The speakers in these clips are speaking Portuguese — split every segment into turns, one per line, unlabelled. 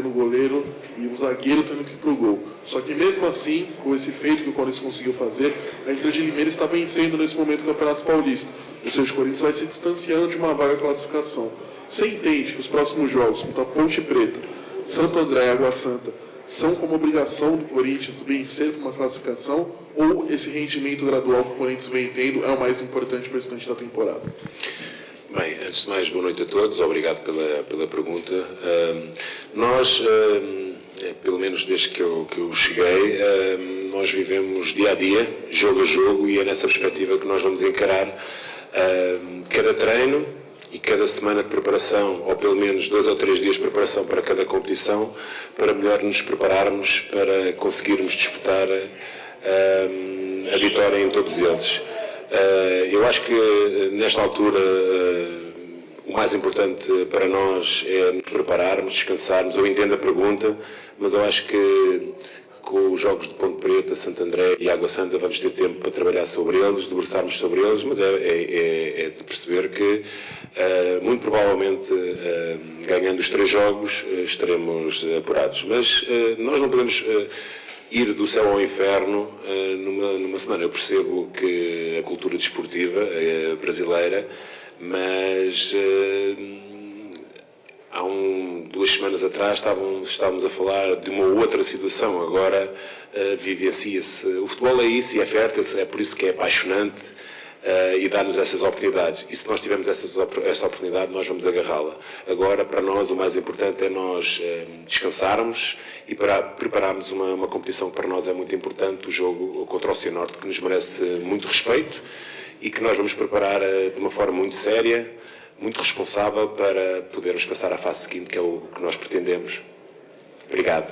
no goleiro e o zagueiro tendo que ir pro gol. Só que mesmo assim, com esse feito que o Corinthians conseguiu fazer, a Inter de Limeira está vencendo nesse momento o Campeonato Paulista. Ou seja, o Corinthians vai se distanciando de uma vaga de classificação. Você entende que os próximos jogos contra a Ponte Preta, Santo André e Água Santa são como obrigação do Corinthians vencer uma classificação, ou esse rendimento gradual que o Corinthians vem tendo é o mais importante para o restante da temporada?
Bem, antes de mais, boa noite a todos, obrigado pela pergunta. Nós, pelo menos desde que eu cheguei, nós vivemos dia a dia, jogo a jogo, e é nessa perspectiva que nós vamos encarar cada treino e cada semana de preparação, ou pelo menos 2 ou 3 dias de preparação para cada competição, para melhor nos prepararmos para conseguirmos disputar a vitória em todos eles. Eu acho que nesta altura o mais importante para nós é nos prepararmos, descansarmos. Eu entendo a pergunta, mas eu acho que com os jogos de Ponte Preta, Santo André e Água Santa vamos ter tempo para trabalhar sobre eles, debruçarmos sobre eles, mas é de perceber que muito provavelmente ganhando os 3 jogos estaremos apurados. Mas nós não podemos ir do céu ao inferno numa semana. Eu percebo que a cultura desportiva brasileira, mas há 2 semanas atrás estávamos a falar de uma outra situação. Agora vivencia-se. O futebol é isso e é fértil, é por isso que é apaixonante e dá-nos essas oportunidades. E se nós tivermos essa oportunidade, nós vamos agarrá-la. Agora, para nós, o mais importante é nós descansarmos e para prepararmos uma competição que para nós é muito importante, o jogo contra o Cianorte, que nos merece muito respeito e que nós vamos preparar de uma forma muito séria, muito responsável, para podermos passar à fase seguinte, que é o que nós pretendemos. Obrigado.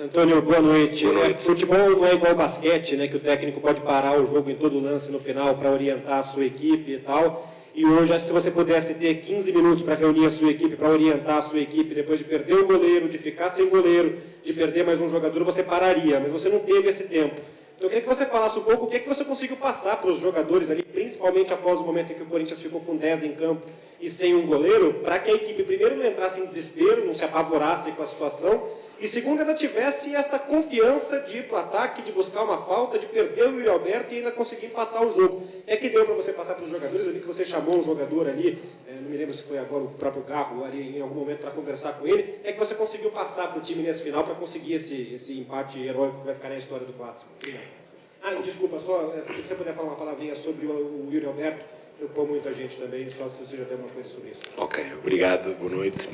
Antônio, boa noite.
Boa noite.
Futebol não é igual basquete, né, que o técnico pode parar o jogo em todo lance no final para orientar a sua equipe e tal. E hoje, se você pudesse ter 15 minutos para reunir a sua equipe, para orientar a sua equipe, depois de perder o goleiro, de ficar sem goleiro, de perder mais um jogador, você pararia, mas você não teve esse tempo. Então eu queria que você falasse um pouco o que você conseguiu passar para os jogadores ali, principalmente após o momento em que o Corinthians ficou com 10 em campo e sem um goleiro, para que a equipe primeiro não entrasse em desespero, não se apavorasse com a situação, e segundo, ela tivesse essa confiança de ir para o ataque, de buscar uma falta, de perder o Yuri Alberto e ainda conseguir empatar o jogo. É que deu para você passar para os jogadores? Eu vi que você chamou um jogador ali, não me lembro se foi agora o próprio Garro, ali em algum momento para conversar com ele. É que você conseguiu passar para o time nesse final para conseguir esse empate heróico que vai ficar na história do Clássico? E desculpa, só se você puder falar uma palavrinha sobre o Yuri Alberto. Preocupou muita gente também, só se você já tem alguma coisa sobre isso.
Ok, obrigado, boa noite.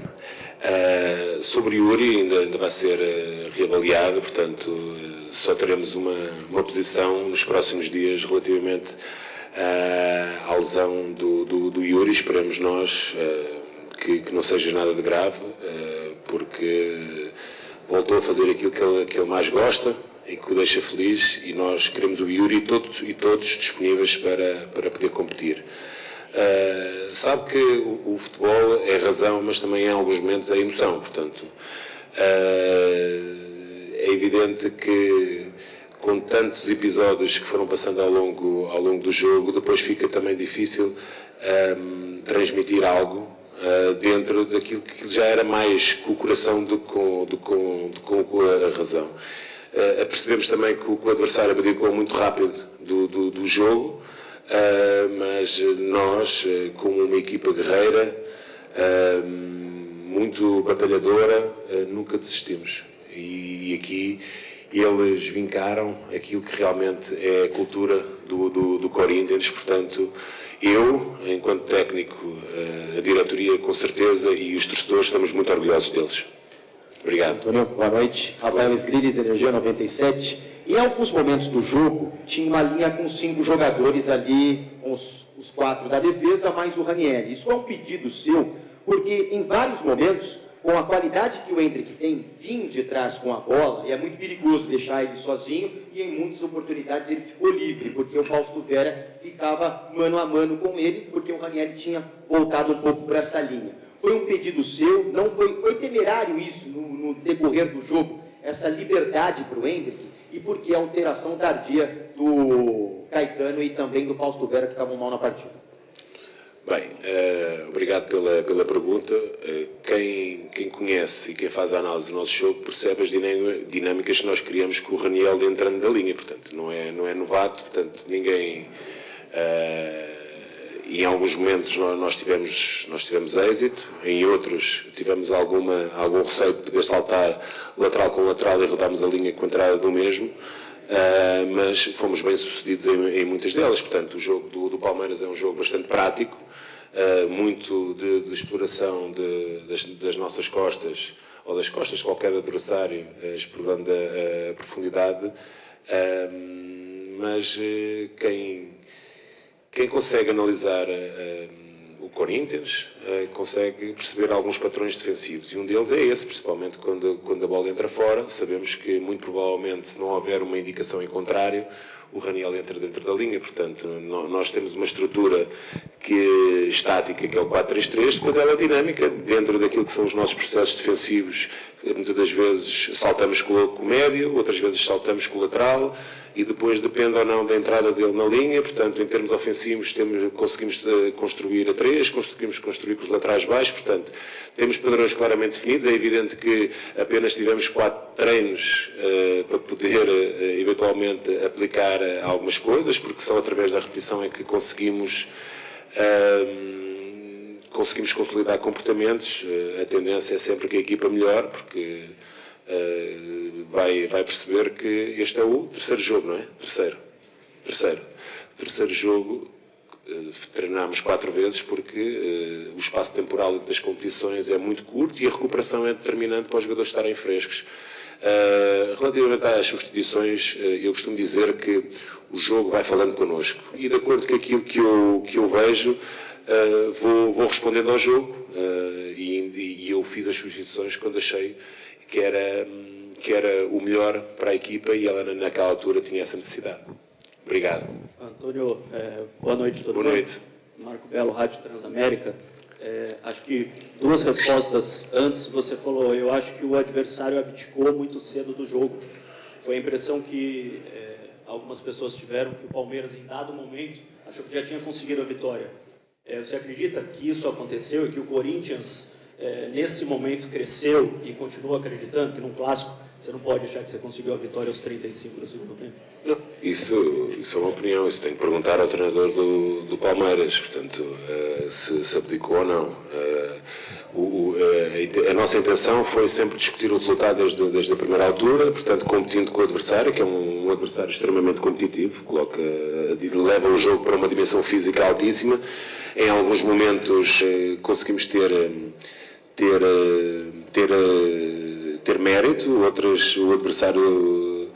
Sobre o Yuri ainda vai ser reavaliado, portanto só teremos uma posição nos próximos dias relativamente à lesão do Yuri. Esperemos nós que não seja nada de grave, porque voltou a fazer aquilo que ele mais gosta e que o deixa feliz, e nós queremos o Yuri e todos disponíveis para poder competir. Sabe que o futebol é razão, mas também em alguns momentos é emoção, portanto é evidente que com tantos episódios que foram passando ao longo do jogo, depois fica também difícil transmitir algo dentro daquilo que já era mais com o coração do que com a razão. Percebemos também que o adversário abdicou muito rápido do jogo, mas nós, como uma equipa guerreira, muito batalhadora, nunca desistimos. E aqui eles vincaram aquilo que realmente é a cultura do Corinthians. Portanto, eu, enquanto técnico, a diretoria com certeza, e os torcedores, estamos muito orgulhosos deles. Obrigado.
Antônio, boa noite. Rafael Esgriles, Energia 97. Em alguns momentos do jogo, tinha uma linha com 5 jogadores ali, com os 4 da defesa, mais o Ranieri. Isso é um pedido seu, porque em vários momentos, com a qualidade que o Hendrick tem, vindo de trás com a bola, e é muito perigoso deixar ele sozinho, e em muitas oportunidades ele ficou livre, porque o Fausto Vera ficava mano a mano com ele, porque o Ranieri tinha voltado um pouco para essa linha. Foi um pedido seu, não foi temerário isso no decorrer do jogo, essa liberdade para o Hendrick, e porque a alteração tardia do Caetano e também do Fausto Vera, que estavam mal na partida?
Bem, obrigado pela pergunta. Quem conhece e quem faz a análise do nosso jogo percebe as dinâmicas que nós criamos com o Raniel entrando da linha. Portanto, não é novato, portanto, ninguém... e em alguns momentos nós tivemos êxito, em outros tivemos algum receio de poder saltar lateral com lateral e rodarmos a linha com a entrada do mesmo. Mas fomos bem sucedidos em muitas delas. Portanto, o jogo do Palmeiras é um jogo bastante prático, muito de exploração das nossas costas ou das costas de qualquer adversário, explorando a profundidade, mas quem consegue analisar o Corinthians consegue perceber alguns patrões defensivos, e um deles é esse, principalmente quando a bola entra fora. Sabemos que, muito provavelmente, se não houver uma indicação em contrário, o Raniel entra dentro da linha. Portanto, nós temos uma estrutura estática, que é o 4-3-3, depois ela é dinâmica, dentro daquilo que são os nossos processos defensivos. Muitas das vezes saltamos com o médio, outras vezes saltamos com o lateral, e depois depende ou não da entrada dele na linha. Portanto, em termos ofensivos, conseguimos construir a 3, conseguimos construir com os laterais baixos. Portanto, temos padrões claramente definidos. É evidente que apenas tivemos 4 treinos para poder eventualmente aplicar algumas coisas, porque só através da repetição é que conseguimos consolidar comportamentos. A tendência é sempre que a equipa melhore, porque vai perceber que este é o terceiro jogo, não é? Terceiro jogo. Treinámos 4 vezes porque o espaço temporal das competições é muito curto e a recuperação é determinante para os jogadores estarem frescos. Relativamente às substituições, eu costumo dizer que o jogo vai falando connosco, e de acordo com aquilo que eu vejo, vou respondendo ao jogo, e eu fiz as substituições quando achei que era o melhor para a equipa, e ela naquela altura tinha essa necessidade. Obrigado.
Antônio, boa noite a todos.
Boa noite.
Marco Belo, Rádio Transamérica. Acho que 2 respostas antes. Você falou, eu acho que o adversário abdicou muito cedo do jogo. Foi a impressão que algumas pessoas tiveram, que o Palmeiras, em dado momento, achou que já tinha conseguido a vitória. Você acredita que isso aconteceu e que o Corinthians, nesse momento, cresceu e continua acreditando que num clássico você não pode achar que você conseguiu a vitória aos 35 do segundo tempo?
Não, isso é uma opinião. Isso tem que perguntar ao treinador do Palmeiras, portanto, se abdicou ou não. A nossa intenção foi sempre discutir o resultado desde a primeira altura, portanto, competindo com o adversário, que é um adversário extremamente competitivo, leva o jogo para uma dimensão física altíssima. Em alguns momentos conseguimos ter mérito, outras o adversário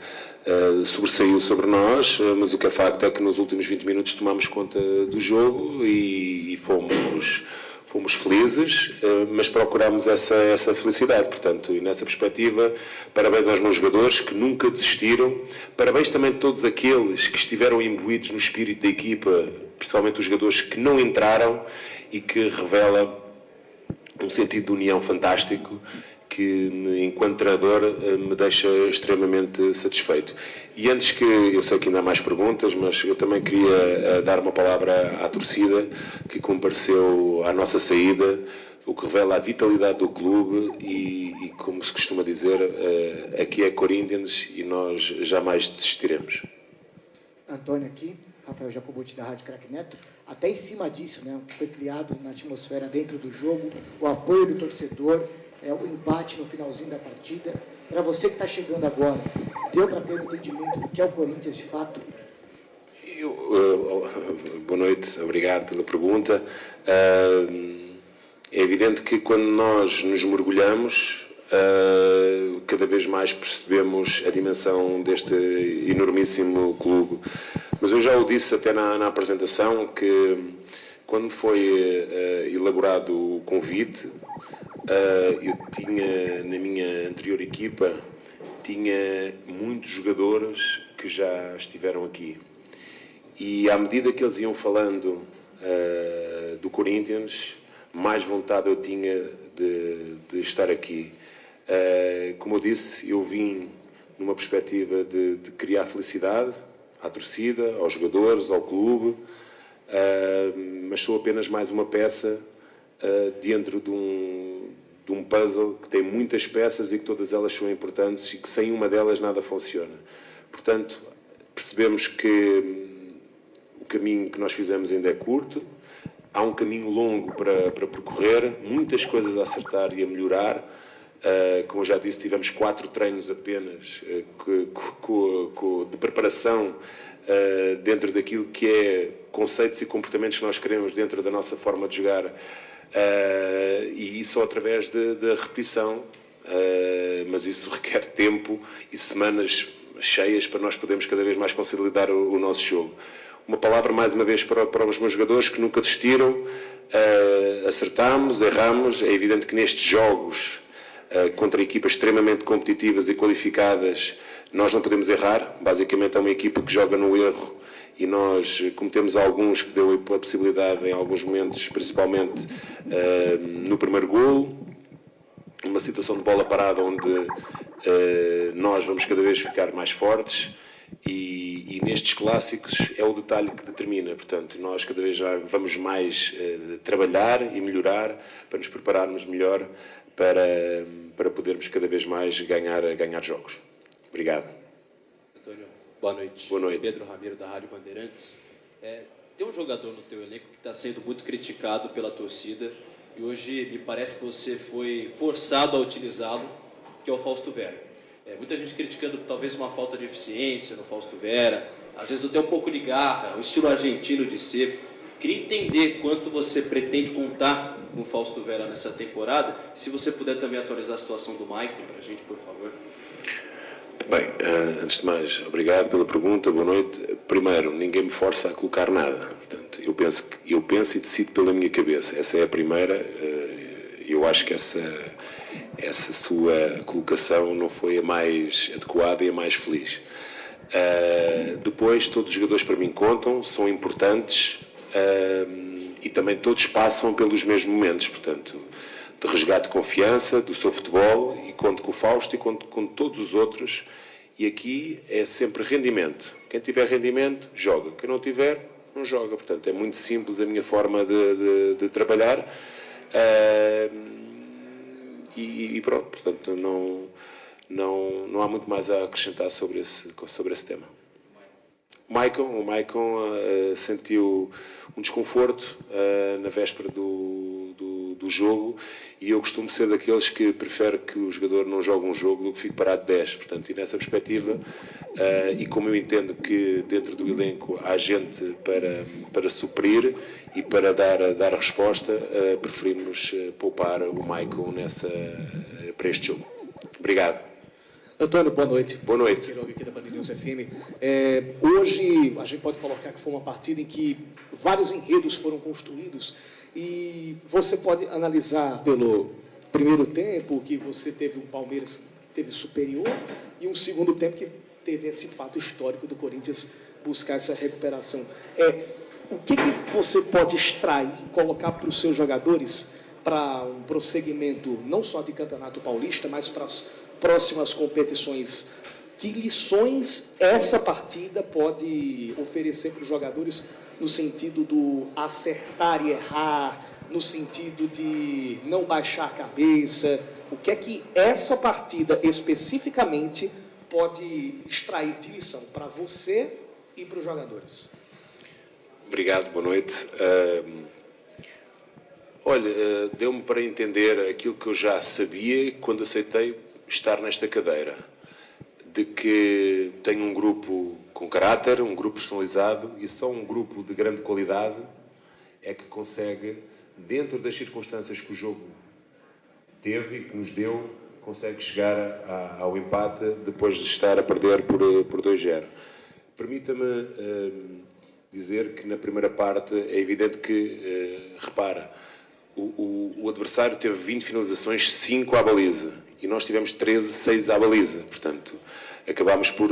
sobressaiu sobre nós, mas o que é facto é que nos últimos 20 minutos tomámos conta do jogo e fomos felizes, mas procurámos essa felicidade. Portanto, e nessa perspectiva, parabéns aos meus jogadores que nunca desistiram, parabéns também a todos aqueles que estiveram imbuídos no espírito da equipa, principalmente os jogadores que não entraram, e que revela um sentido de união fantástico, que, enquanto treinador, me deixa extremamente satisfeito. E antes que, eu sei que ainda há mais perguntas, mas eu também queria dar uma palavra à torcida que compareceu à nossa saída, o que revela a vitalidade do clube e como se costuma dizer, aqui é Corinthians e nós jamais desistiremos.
Antônio aqui, Rafael Jacobuti da Rádio Craque Neto. Até em cima disso, né, o que foi criado na atmosfera dentro do jogo, o apoio do torcedor, o empate no finalzinho da partida. Para você que está chegando agora, deu para ter um entendimento do que é o Corinthians de fato?
Boa noite, obrigado pela pergunta. É evidente que quando nós nos mergulhamos, cada vez mais percebemos a dimensão deste enormíssimo clube. Mas eu já o disse até na apresentação, que quando foi elaborado o convite, eu tinha, na minha anterior equipa, tinha muitos jogadores que já estiveram aqui. E à medida que eles iam falando do Corinthians, mais vontade eu tinha de estar aqui. Como eu disse, eu vim numa perspectiva de criar felicidade à torcida, aos jogadores, ao clube, mas sou apenas mais uma peça dentro de um puzzle que tem muitas peças e que todas elas são importantes e que sem uma delas nada funciona. Portanto, percebemos que o caminho que nós fizemos ainda é curto, há um caminho longo para percorrer, muitas coisas a acertar e a melhorar. Como eu já disse, tivemos 4 treinos apenas de preparação dentro daquilo que é conceitos e comportamentos que nós queremos dentro da nossa forma de jogar, e isso através da repetição, mas isso requer tempo e semanas cheias para nós podermos cada vez mais consolidar o nosso jogo. Uma palavra mais uma vez para os meus jogadores que nunca desistiram, acertámos, erramos, é evidente que nestes jogos contra equipas extremamente competitivas e qualificadas nós não podemos errar, basicamente é uma equipa que joga no erro e nós cometemos alguns que deu a possibilidade em alguns momentos, principalmente no primeiro golo, uma situação de bola parada onde nós vamos cada vez ficar mais fortes e nestes clássicos é o detalhe que determina, portanto nós cada vez já vamos mais trabalhar e melhorar para nos prepararmos melhor para podermos cada vez mais ganhar jogos. Obrigado.
Antônio, boa noite.
Boa noite.
Pedro Ramiro, da Rádio Bandeirantes. Tem um jogador no teu elenco que está sendo muito criticado pela torcida e hoje me parece que você foi forçado a utilizá-lo, que é o Fausto Vera. Muita gente criticando talvez uma falta de eficiência no Fausto Vera, às vezes até um pouco de garra, o estilo argentino de ser. Queria entender quanto você pretende contar com o Fausto Vera nessa temporada, se você puder também atualizar a situação do Maicon para a gente, por favor.
Bem, antes de mais, obrigado pela pergunta, boa noite. Primeiro, ninguém me força a colocar nada. Portanto, eu penso e decido pela minha cabeça. Essa é a primeira. Eu acho que essa sua colocação não foi a mais adequada e a mais feliz. Depois, todos os jogadores para mim contam, são importantes e também todos passam pelos mesmos momentos. Portanto, de resgate de confiança, do seu futebol, e conto com o Fausto e conto com todos os outros. E aqui é sempre rendimento. Quem tiver rendimento, joga. Quem não tiver, não joga. Portanto, é muito simples a minha forma de trabalhar. E pronto, portanto, não há muito mais a acrescentar sobre esse tema. O Maicon sentiu um desconforto na véspera do jogo e eu costumo ser daqueles que prefere que o jogador não jogue um jogo do que fique parado 10. Portanto, e nessa perspectiva, e como eu entendo que dentro do elenco há gente para suprir e para dar resposta, preferimos poupar o Maicon para este jogo. Obrigado.
Antônio, boa noite.
Boa noite.
Queiroga aqui da Band News FM. Hoje, a gente pode colocar que foi uma partida em que vários enredos foram construídos e você pode analisar pelo primeiro tempo que você teve um Palmeiras que teve superior e um segundo tempo que teve esse fato histórico do Corinthians buscar essa recuperação. O que você pode extrair, colocar para os seus jogadores para um prosseguimento não só de Campeonato Paulista, mas para as próximas competições? Que lições essa partida pode oferecer para os jogadores no sentido do acertar e errar, no sentido de não baixar a cabeça? O que é que essa partida especificamente pode extrair de lição para você e para os jogadores?
Obrigado, boa noite. Olha, deu-me para entender aquilo que eu já sabia quando aceitei estar nesta cadeira, de que tenho um grupo com caráter, um grupo personalizado, e só um grupo de grande qualidade é que consegue, dentro das circunstâncias que o jogo teve e que nos deu, consegue chegar ao empate depois de estar a perder por 2-0. Permita-me dizer que na primeira parte é evidente que, repara, o adversário teve 20 finalizações, 5 à baliza, e nós tivemos 6 à baliza. Portanto, acabámos por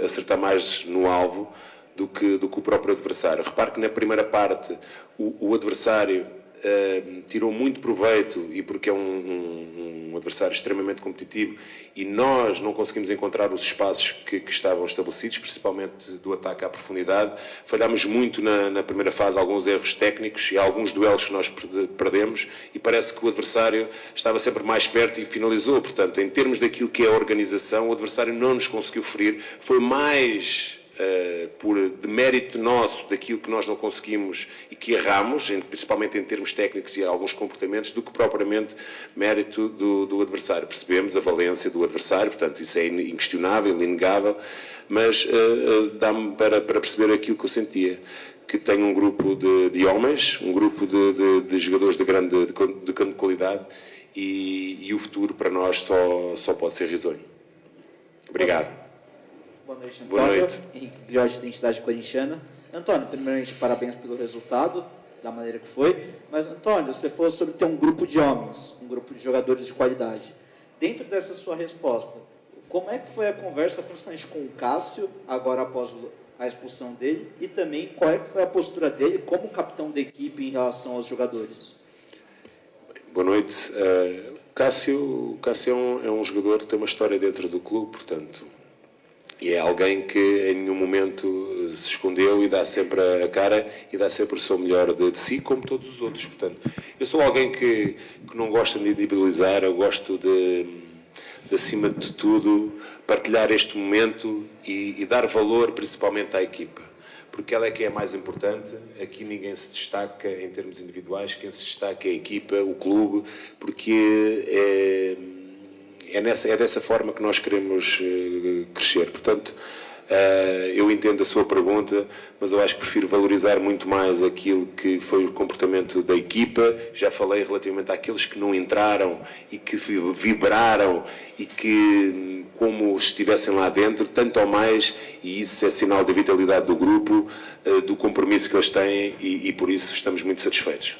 acertar mais no alvo do que o próprio adversário. Repare que na primeira parte o adversário tirou muito proveito e porque é um adversário extremamente competitivo e nós não conseguimos encontrar os espaços que estavam estabelecidos, principalmente do ataque à profundidade. Falhámos muito na primeira fase, alguns erros técnicos e alguns duelos que nós perdemos e parece que o adversário estava sempre mais perto e finalizou. Portanto, em termos daquilo que é a organização, o adversário não nos conseguiu ferir. Foi mais por demérito nosso daquilo que nós não conseguimos e que erramos, principalmente em termos técnicos e alguns comportamentos, do que propriamente mérito do adversário. Percebemos a valência do adversário, portanto, isso é inquestionável, inegável, mas dá-me para perceber aquilo que eu sentia, que tenho um grupo de homens, um grupo de jogadores de grande qualidade e o futuro para nós só pode ser risonho. Obrigado.
Boa noite, Antônio.
Boa noite.
Henrique Gliotti, Identidade Corintiana. Antônio, primeiramente, parabéns pelo resultado, da maneira que foi. Mas, Antônio, você falou sobre ter um grupo de homens, um grupo de jogadores de qualidade. Dentro dessa sua resposta, como é que foi a conversa, principalmente com o Cássio, agora após a expulsão dele, e também qual é que foi a postura dele como capitão da equipe em relação aos jogadores?
Boa noite. O Cássio é um jogador que tem uma história dentro do clube, portanto... E é alguém que em nenhum momento se escondeu e dá sempre a cara e dá sempre o seu melhor de si, como todos os outros. Portanto, eu sou alguém que não gosta de individualizar, eu gosto de acima de tudo, partilhar este momento e dar valor principalmente à equipa. Porque ela é que é a mais importante. Aqui ninguém se destaca em termos individuais, quem se destaca é a equipa, o clube, porque é dessa forma que nós queremos crescer. Portanto, eu entendo a sua pergunta, mas eu acho que prefiro valorizar muito mais aquilo que foi o comportamento da equipa. Já falei relativamente àqueles que não entraram e que vibraram e que, como estivessem lá dentro, tanto ou mais, e isso é sinal da vitalidade do grupo, do compromisso que eles têm e por isso estamos muito satisfeitos.